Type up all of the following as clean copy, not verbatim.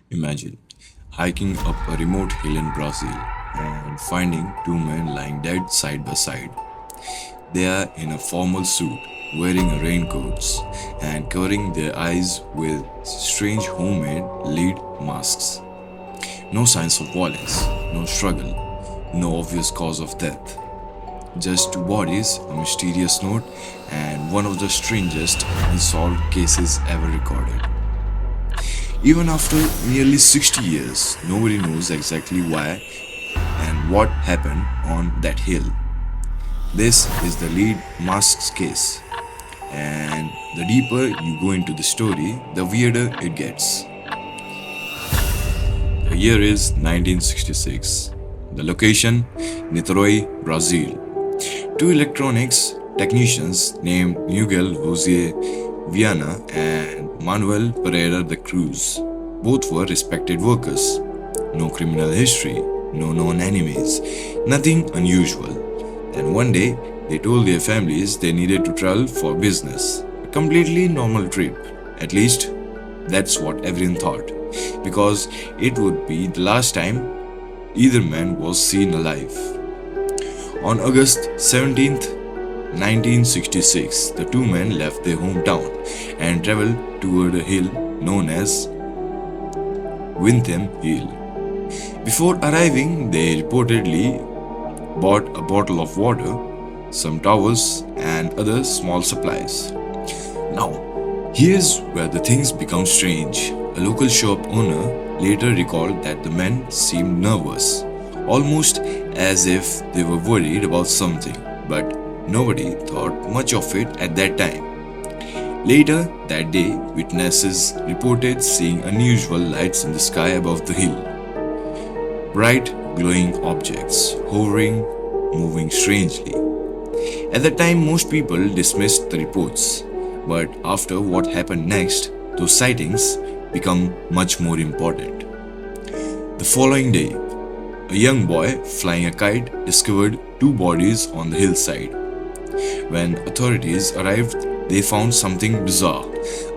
Imagine hiking up a remote hill in Brazil and finding two men lying dead side by side. They are in a formal suit, wearing raincoats and covering their eyes with strange homemade lead masks. No signs of violence, no struggle, no obvious cause of death. Just two bodies, a mysterious note, and one of the strangest unsolved cases ever recorded. Even after nearly 60 years, nobody knows exactly why and what happened on that hill. This is the lead masks case, and the deeper you go into the story, the weirder it gets. The year is 1966. The location, Niterói, Brazil. Two electronics technicians named Miguel José Viana and Manoel Pereira the Cruz. Both were respected workers. No criminal history, no known enemies, nothing unusual. And one day, they told their families they needed to travel for business. A completely normal trip. At least, that's what everyone thought. Because it would be the last time either man was seen alive. On August 17th, 1966, the two men left their hometown and traveled toward a hill known as Windham Hill. Before arriving, they reportedly bought a bottle of water, some towels, and other small supplies. Now, here's where the things become strange. A local shop owner later recalled that the men seemed nervous, almost as if they were worried about something, but nobody thought much of it at that time. Later that day, witnesses reported seeing unusual lights in the sky above the hill. Bright, glowing objects, hovering, moving strangely. At the time, most people dismissed the reports, but after what happened next, those sightings become much more important. The following day, a young boy flying a kite discovered two bodies on the hillside. When authorities arrived, they found something bizarre.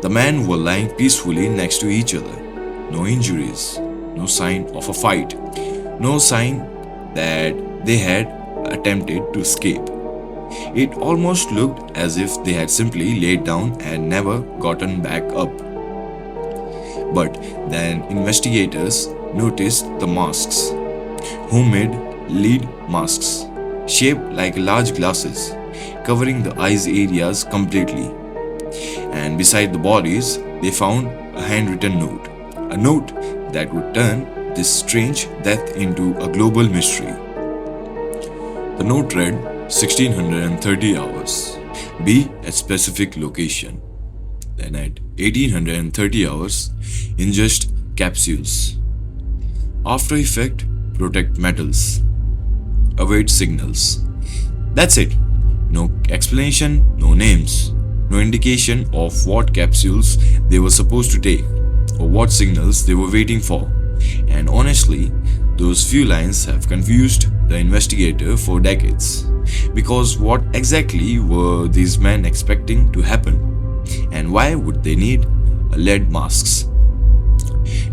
The men were lying peacefully next to each other. No injuries, no sign of a fight, no sign that they had attempted to escape. It almost looked as if they had simply laid down and never gotten back up. But then investigators noticed the masks, homemade lead masks, shaped like large glasses, covering the eyes areas completely. And beside the bodies, they found a handwritten note, a note that would turn this strange death into a global mystery. The note read 1630 hours, be at specific location. Then at 1830 hours, ingest capsules. After effect, protect metals. Await signals. That's it. No explanation, no names, no indication of what capsules they were supposed to take or what signals they were waiting for. And honestly, those few lines have confused the investigator for decades. Because what exactly were these men expecting to happen? And why would they need lead masks?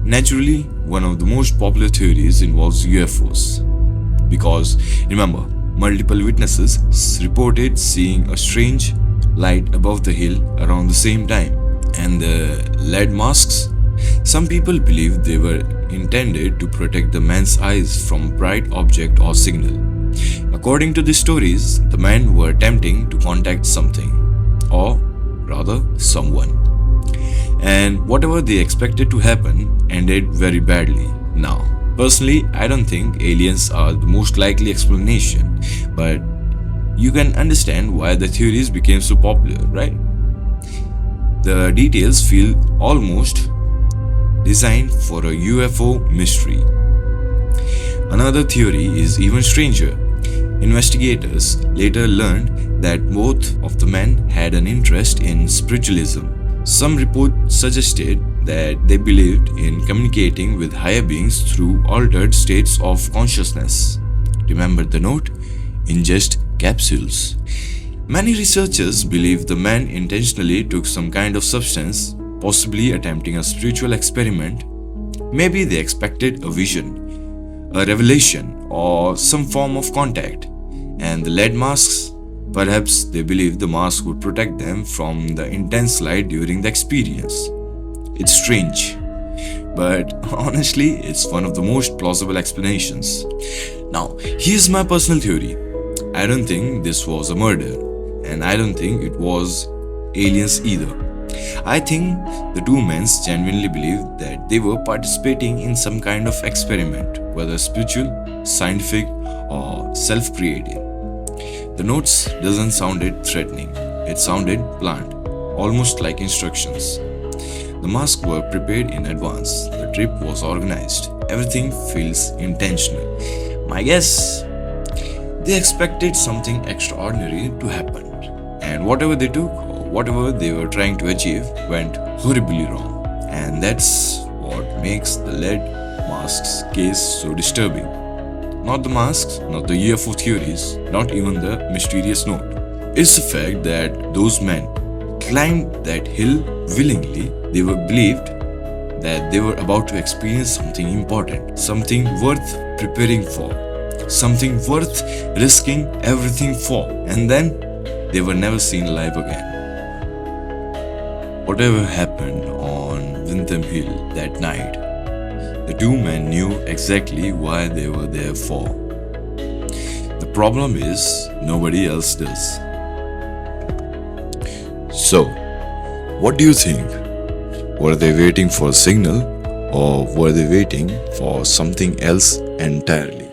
Naturally, one of the most popular theories involves UFOs. Because remember, multiple witnesses reported seeing a strange light above the hill around the same time. And the lead masks? Some people believe they were intended to protect the man's eyes from a bright object or signal. According to the stories, the men were attempting to contact something, or rather, someone. And whatever they expected to happen ended very badly. Now, personally, I don't think aliens are the most likely explanation, but you can understand why the theories became so popular, right? The details feel almost designed for a UFO mystery. Another theory is even stranger. Investigators later learned that both of the men had an interest in spiritualism. Some reports suggested that they believed in communicating with higher beings through altered states of consciousness. Remember the note? Ingest capsules. Many researchers believe the men intentionally took some kind of substance, possibly attempting a spiritual experiment. Maybe they expected a vision, a revelation, or some form of contact. And the lead masks? Perhaps they believed the mask would protect them from the intense light during the experience. It's strange, but honestly, it's one of the most plausible explanations. Now, here's my personal theory. I don't think this was a murder, and I don't think it was aliens either. I think the two men genuinely believed that they were participating in some kind of experiment, whether spiritual, scientific, or self-creating. The notes doesn't sounded threatening. It sounded planned, almost like instructions. The masks were prepared in advance. The trip was organized. Everything feels intentional. My guess, they expected something extraordinary to happen. And whatever they took, or whatever they were trying to achieve, went horribly wrong. And that's what makes the lead masks case so disturbing. Not the masks, not the UFO theories, not even the mysterious note. It's the fact that those men climbed that hill willingly. They were believed that they were about to experience something important, something worth preparing for, something worth risking everything for, and then they were never seen alive again. Whatever happened on Windham Hill that night, the two men knew exactly why they were there for. The problem is, nobody else does. So, what do you think? Were they waiting for a signal, or were they waiting for something else entirely?